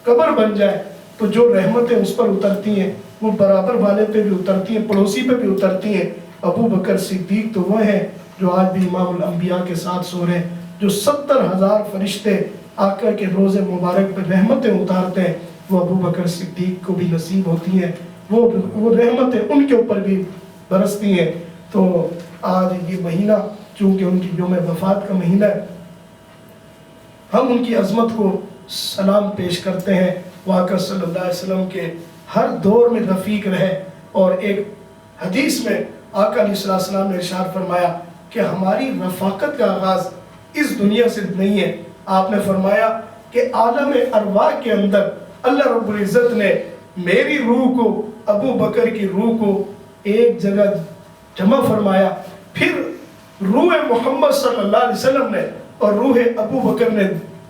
قبر بن جائے تو جو رحمتیں اس پر اترتی ہیں وہ برابر والے پہ بھی اترتی ہیں، پڑوسی پہ بھی اترتی ہیں۔ ابو بکر صدیق تو وہ ہیں جو آج بھی امام الانبیاء کے ساتھ سو رہے ہیں، جو 70,000 فرشتے آقا کے روز مبارک پہ رحمتیں اتارتے ہیں، وہ ابو بکر صدیق کو بھی نصیب ہوتی ہیں، وہ رحمتیں ان کے اوپر بھی برستی ہیں۔ تو آج یہ مہینہ چونکہ ان کی یوم وفات کا مہینہ ہے، ہم ان کی عظمت کو سلام پیش کرتے ہیں۔ وہ آقا صلی اللہ علیہ وسلم کے ہر دور میں رفیق رہے، اور ایک حدیث میں آقا علیہ السلام نے ارشاد فرمایا کہ ہماری رفاقت کا آغاز اس دنیا سے نہیں ہے۔ آپ نے فرمایا کہ عالم ارواح کے اندر اللہ رب العزت نے میری روح کو، ابو بکر کی روح کو ایک جگہ جمع فرمایا، پھر روح محمد صلی اللہ علیہ وسلم نے اور روح ابو بکر نے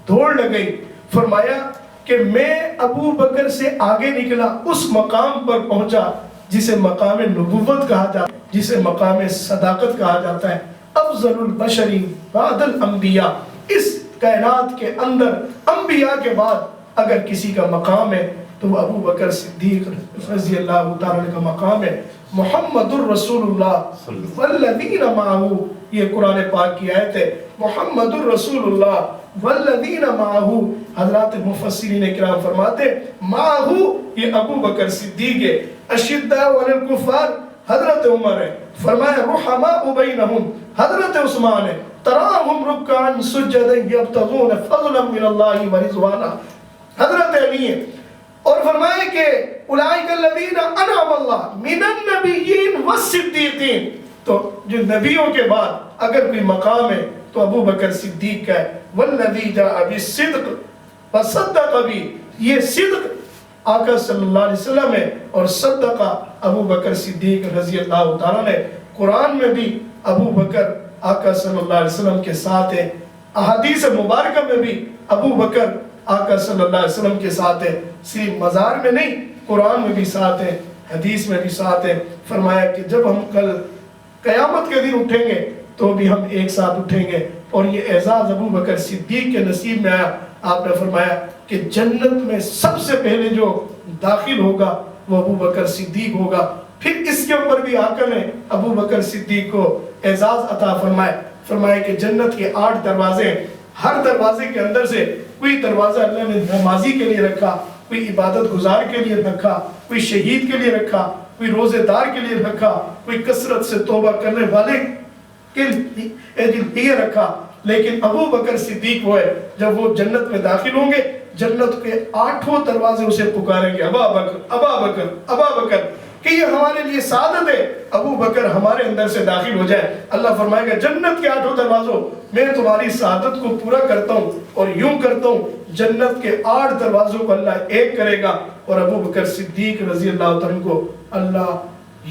دوڑ لگئی۔ فرمایا کہ میں ابو بکر سے آگے نکلا، اس مقام پر پہنچا جسے مقام نبوت کہا جاتا ہے، جسے مقام صداقت کہا جاتا ہے۔ افضل البشری بعد الانبیاء، اس کائنات کے اندر انبیاء کے بعد اگر کسی کا مقام ہے تو وہ ابو بکر صدیق رضی اللہ تعالیٰ کا مقام ہے۔ محمد الرسول اللہ والذین معہ، یہ قرآن پاک کی آیت ہے، محمد الرسول اللہ والذین معہ۔ حضرات مفسرین کرام فرماتے معہ یہ ابو بکر صدیق ہے، اشداء علی الکفار حضرت عمر ہے، فرمایا رحماء بینہم حضرت عثمان ہے، تراہم رکعا سجدا یبتغون فضلا من اللہ ورضوانا حضرت علی ہے، اور فرمایا کہ اولئک الذین انعم اللہ من النبیین والصدیقین۔ تو جو نبیوں کے بعد اگر کوئی مقام ہے تو ابو بکر صدیق کا ہے۔ والذی جاء بالصدق وصدق بھی، یہ صدق آقا صلی اللہ علیہ وسلم ہے، اور صدقہ ابو بکر صدیق رضی اللہ تعالیٰ نے۔ قرآن میں بھی ابو بکر آقا صلی اللہ علیہ وسلم کے ساتھ ہے، احادیث مبارکہ میں بھی ابو بکر آقا صلی اللہ علیہ وسلم کے ساتھ ہے، صرف مزار میں نہیں قرآن میں بھی ساتھ ہے، حدیث میں بھی ساتھ ہے۔ فرمایا کہ جب ہم کل قیامت کے دن اٹھیں گے تو بھی ہم ایک ساتھ اٹھیں گے، اور یہ اعزاز ابو بکر صدیق کے نصیب میں آیا۔ آپ نے فرمایا کہ جنت میں سب سے پہلے جو داخل ہوگا وہ ابو بکر صدیق ہوگا۔ پھر اس کے اوپر بھی آقا نے ابو بکر صدیق کو اعزاز عطا فرمایا کہ جنت کے 8 دروازے، ہر دروازے کے اندر سے کوئی دروازہ اللہ نے نمازی کے لیے رکھا، کوئی عبادت گزار کے لیے رکھا، کوئی شہید کے لیے رکھا، کوئی روزے دار کے لیے رکھا، کوئی کثرت سے توبہ کرنے والے کے لیے رکھا۔ لیکن ابو بکر صدیق وہ ہے جب وہ جنت میں داخل ہوں گے جنت کے 8 دروازے اسے پکاریں گے ابا بکر ابا بکر ابا بکر، کہ یہ ہمارے لیے سعادت ہے ابو بکر ہمارے اندر سے داخل ہو جائے۔ اللہ فرمائے گا جنت کے 8 دروازوں میں تمہاری سعادت کو پورا کرتا ہوں، اور یوں کرتا ہوں جنت کے 8 دروازوں کو اللہ ایک کرے گا، اور ابو بکر صدیق رضی اللہ عنہ کو اللہ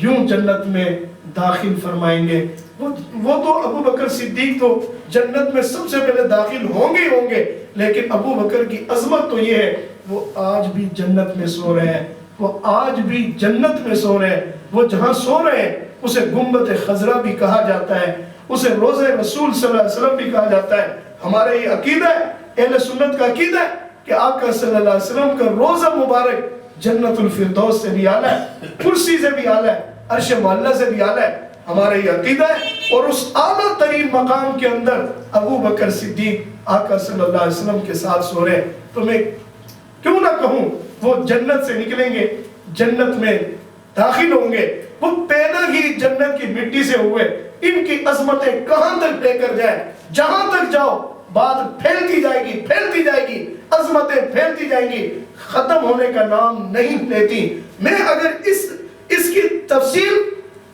یوں جنت میں داخل فرمائیں گے. وہ تو ابو بکر صدیق تو جنت میں سب سے پہلے داخل ہوں گے لیکن ابو بکر کی عظمت تو یہ ہے وہ آج بھی جنت میں سو رہے ہیں. وہ آج بھی جنت میں سو رہے ہیں. وہ جہاں سو رہے ہیں اسے گنبد خضرا بھی کہا جاتا ہے, اسے روضہ رسول صلی اللہ علیہ وسلم بھی کہا جاتا ہے. ہمارا یہ عقیدہ ہے, اہل سنت کا عقیدہ ہے کہ آقا صلی اللہ علیہ وسلم کا روضہ مبارک جنت الفردوس سے بھی اعلیٰ ہے, کرسی سے بھی اعلیٰ ہے, عرش معلیٰ سے بھی اعلیٰ ہے. ہمارا یہ عقیدہ ہے. اور اس اعلیٰ ترین مقام کے اندر ابو بکر صدیق آقا صلی اللہ علیہ وسلم کے ساتھ سو رہے ہیں. تو میں کیوں نہ کہوں وہ جنت سے نکلیں گے, جنت میں داخل ہوں گے, وہ پیدا ہی جنت کی مٹی سے ہوئے. ان کی عظمتیں کہاں تک لے کر جائیں, جہاں تک جاؤ بات پھیلتی جائے گی, عظمتیں پھیلتی جائیں گی, ختم ہونے کا نام نہیں لیتی. میں اگر اس کی تفصیل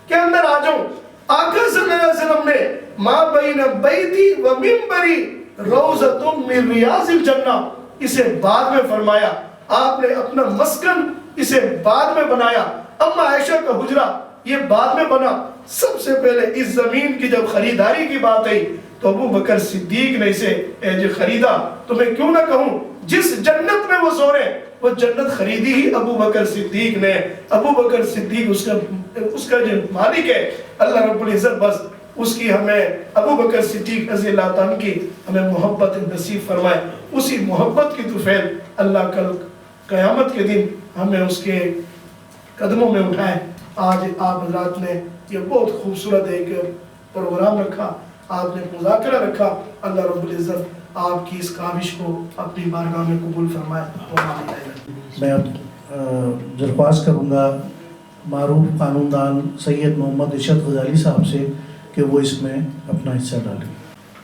کے اندر آ جاؤں, آقا صلی اللہ علیہ وسلم نے ما بین بیتی و منبری روضۃ من ریاض الجنہ اسے بعد میں فرمایا. آپ نے اپنا مسکن اسے بعد میں بنایا. اما عائشہ کا حجرہ یہ بعد میں بنا. سب سے پہلے اس زمین کی جب خریداری کی بات آئی تو ابو بکر صدیق نے اسے خریدا. تو میں کیوں نہ کہوں جس جنت میں وہ سو رہے وہ جنت خریدی ہی ابو بکر صدیق نے. ابو بکر صدیق اس کا جو مالک ہے اللہ رب العزت, بس اس کی ہمیں ابو بکر صدیق رضی اللہ تعالیٰ کی ہمیں محبت نصیب فرمائے. اسی محبت کی طفیل اللہ کل قیامت کے دن ہمیں اس کے قدموں میں اٹھائے. آج آپ حضرات نے یہ بہت خوبصورت ایک پروگرام رکھا, آپ نے مذاکرہ رکھا. اللہ رب العزت آپ کی اس کاوش کو اپنی بارگاہ میں قبول فرمائے. میں اب درخواست کروں گا معروف قانون دان سید محمد ارشد غزالی صاحب سے کہ وہ اس میں اپنا حصہ ڈالیں.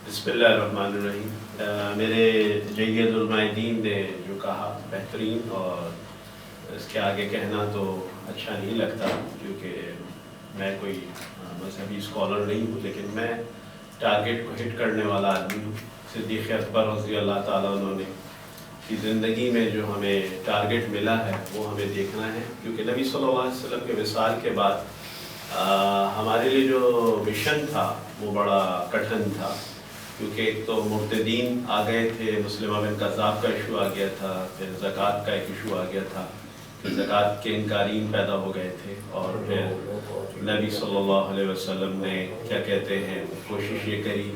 بسم اللہ الرحمن الرحیم. میرے جید المعیدین نے جو کہا بہترین, اور اس کے آگے کہنا تو اچھا نہیں لگتا کیونکہ میں کوئی مذہبی اسکالر نہیں ہوں, لیکن میں ٹارگیٹ کو ہٹ کرنے والا آدمی ہوں. صدیق اکبر رضی اللہ تعالیٰ عنہ نے کی زندگی میں جو ہمیں ٹارگیٹ ملا ہے وہ ہمیں دیکھنا ہے, کیونکہ نبی صلی اللہ علیہ وسلم کے وصال کے بعد ہمارے لیے جو مشن تھا وہ بڑا کٹھن تھا, کیونکہ ایک تو مرتدین آ گئے تھے, مسلمہ بن کذاب کا ایشو آ گیا تھا, پھر زکوٰۃ کا ایک ایشو آ گیا تھا, پھر زکوٰۃ کے انکارین پیدا ہو گئے تھے, اور پھر نبی صلی اللہ علیہ وسلم نے کیا کہتے ہیں کوشش یہ کری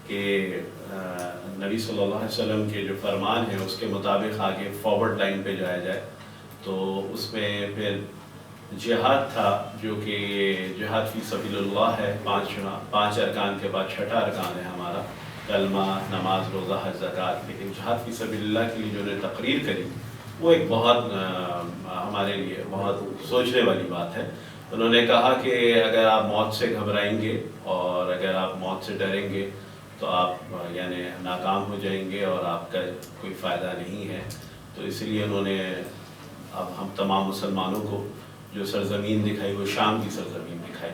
کہ نبی صلی اللہ علیہ وسلم کے جو فرمان ہے اس کے مطابق آگے فارورڈ لائن پہ جایا جائے. تو اس میں پھر جہاد تھا جو کہ جہاد فی سبیل اللہ ہے, 5 ارکان کے بعد 6واں ارکان ہے ہمارا, کلمہ, نماز, روزہ, حج, زکوٰۃ. لیکن جہاد فی سبیل اللہ کے لیے جو نے تقریر کری وہ ایک بہت ہمارے لیے بہت سوچنے والی بات ہے. انہوں نے کہا کہ اگر آپ موت سے گھبرائیں گے اور اگر آپ موت سے ڈریں گے تو آپ یعنی ناکام ہو جائیں گے اور آپ کا کوئی فائدہ نہیں ہے. تو اس لیے انہوں نے اب ہم تمام مسلمانوں کو جو سرزمین دکھائی وہ شام کی سرزمین دکھائی.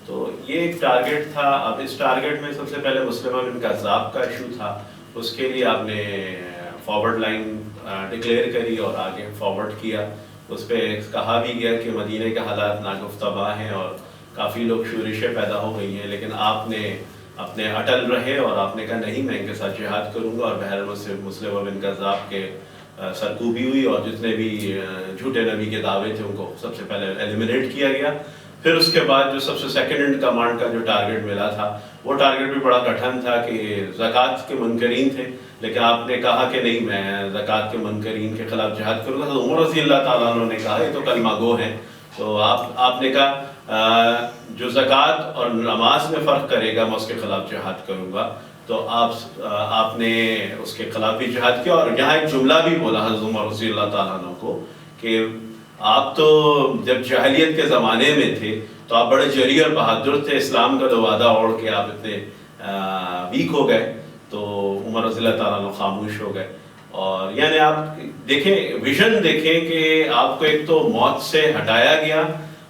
تو یہ ایک ٹارگیٹ تھا. اب اس ٹارگیٹ میں سب سے پہلے مسلمہ بن کذاب کا ایشو تھا, اس کے لیے آپ نے فارورڈ لائن ڈکلیئر کری اور آگے فارورڈ کیا. اس پہ کہا بھی گیا کہ مدینہ کے حالات ناگفتہ ہیں اور کافی لوگ شورشیں پیدا ہو گئی ہیں, لیکن آپ نے اپنے اٹل رہے اور آپ نے کہا نہیں میں ان کے ساتھ جہاد کروں گا. اور بہرحال سے مسلمہ بن کذاب کے سرکوبی ہوئی اور جتنے بھی جھوٹے نبی کے دعوے تھے ان کو سب سے پہلے ایلیمنیٹ کیا گیا. پھر اس کے بعد جو سب سے سیکنڈ ان کمانڈ کا جو ٹارگیٹ ملا تھا وہ ٹارگیٹ بھی بڑا کٹھن تھا کہ زکوٰۃ کے منکرین تھے, لیکن آپ نے کہا کہ نہیں میں زکوٰۃ کے منکرین کے خلاف جہاد کروں گا. تو عمر رضی اللہ تعالیٰ عنہ نے کہا یہ تو کلمہ گو ہیں. تو آپ نے کہا جو زکوٰۃ اور نماز میں فرق کرے گا میں اس کے خلاف جہاد کروں گا. تو آپ نے اس کے خلاف بھی جہاد کیا. اور یہاں ایک جملہ بھی بولا حضرت عمر رضی اللہ تعالیٰ عنہ کو کہ آپ تو جب جاہلیت کے زمانے میں تھے تو آپ بڑے جری اور بہادر تھے, اسلام کا وعدہ اوڑ کے آپ اتنے ویک ہو گئے. تو عمر رضی اللہ تعالیٰ عنہ خاموش ہو گئے. اور یعنی آپ دیکھیں ویژن دیکھیں کہ آپ کو ایک تو موت سے ہٹایا گیا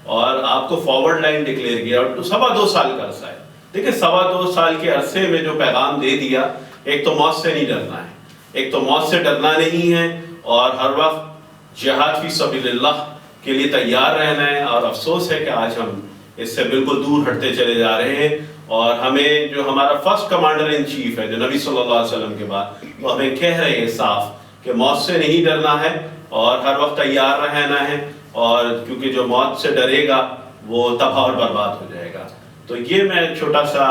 اور آپ کو فارورڈ لائن ڈکلیئر کیا, اور 2.25 سال کا عرصہ ہے. دیکھیں 2.25 سال کے عرصے میں جو پیغام دے دیا, ایک تو موت سے نہیں ڈرنا ہے, ایک تو موت سے ڈرنا نہیں ہے, اور ہر وقت جہاد فی سبیل اللہ کے لیے تیار رہنا ہے. اور افسوس ہے کہ آج ہم اس سے بالکل دور ہٹتے چلے جا رہے ہیں، اور ہمیں جو ہمارا فرسٹ کمانڈر ان چیف ہے جو نبی صلی اللہ علیہ وسلم کے بعد، وہ ہمیں کہہ رہے ہیں صاف کہ موت سے نہیں ڈرنا ہے اور ہر وقت تیار رہنا ہے، اور کیونکہ جو موت سے ڈرے گا وہ تباہ اور برباد ہو جائے گا۔ تو یہ میں چھوٹا سا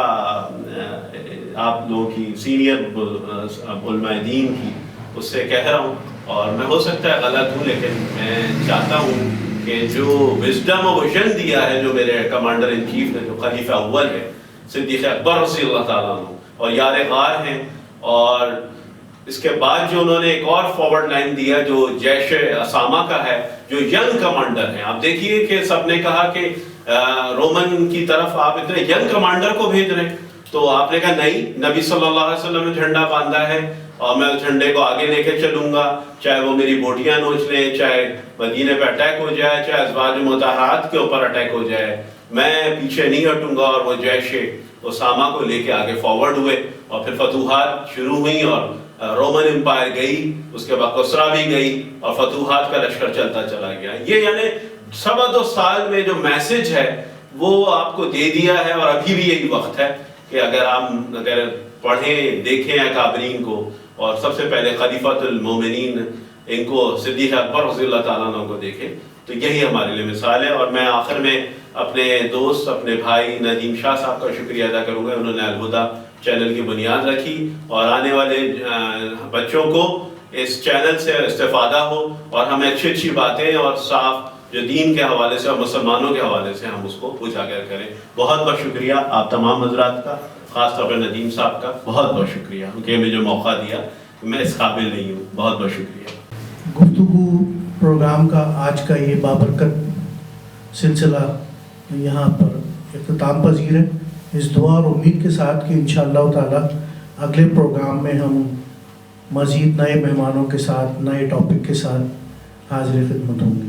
آپ لوگوں کی سینئر علماء دین کی اس سے کہہ رہا ہوں، اور میں ہو سکتا ہے غلط ہوں، لیکن میں چاہتا ہوں کہ جو وزڈم و ویژن دیا ہے جو میرے کمانڈر ان چیف نے، جو خلیفہ اول ہے صدیق اکبر رضی اللہ تعالیٰ عنہ اور یار غار ہیں، اور اس کے بعد جو انہوں نے ایک اور فارورڈ لائن دیا جو جیش اسامہ کا ہے، جو ینگ کمانڈر ہیں۔ آپ دیکھیے کہ سب نے کہا کہ رومن کی طرف آپ اتنے ینگ کمانڈر کو بھیج رہے ہیں، تو آپ نے کہا نہیں، نبی صلی اللہ علیہ وسلم نے جھنڈا باندھا ہے اور میں اس جھنڈے کو آگے لے کے چلوں گا، چاہے وہ میری بوٹیاں نوچ لیں، چاہے مدینے پہ اٹیک ہو جائے، چاہے ازواج مطہرات کے اوپر اٹیک ہو جائے، میں پیچھے نہیں ہٹوں گا۔ اور وہ جیش اسامہ کو لے کے آگے فارورڈ ہوئے، اور پھر فتوحات شروع ہوئیں، اور رومن امپائر گئی، اس کے بعد کسرا بھی گئی، اور فتوحات کا لشکر چلتا چلا گیا۔ یہ یعنی 2.25 سال میں جو میسج ہے وہ آپ کو دے دیا ہے، اور ابھی بھی یہی وقت ہے کہ اگر پڑھیں دیکھیں اکابرین کو، اور سب سے پہلے خلیفۃ المومنین ان کو صدیق اکبر رضی اللہ تعالیٰ عنہ کو دیکھیں، تو یہی ہمارے لیے مثال ہے۔ اور میں آخر میں اپنے دوست، اپنے بھائی ندیم شاہ صاحب کا شکریہ ادا کروں گا، انہوں نے الہدیٰ چینل کی بنیاد رکھی، اور آنے والے بچوں کو اس چینل سے استفادہ ہو، اور ہمیں اچھی اچھی باتیں اور صاف جو دین کے حوالے سے اور مسلمانوں کے حوالے سے ہم اس کو اجاگر کریں۔ بہت بہت شکریہ آپ تمام حضرات کا، خاص طور پر ندیم صاحب کا بہت بہت شکریہ کہ مجھے موقع دیا، میں اس قابل نہیں ہوں۔ بہت بہت شکریہ۔ گفتگو پروگرام کا آج کا یہ بابرکت سلسلہ یہاں پر اختتام پذیر ہے، اس دعا اور امید کے ساتھ کہ انشاءاللہ تعالی اگلے پروگرام میں ہم مزید نئے مہمانوں کے ساتھ، نئے ٹاپک کے ساتھ حاضر خدمت ہوں گے۔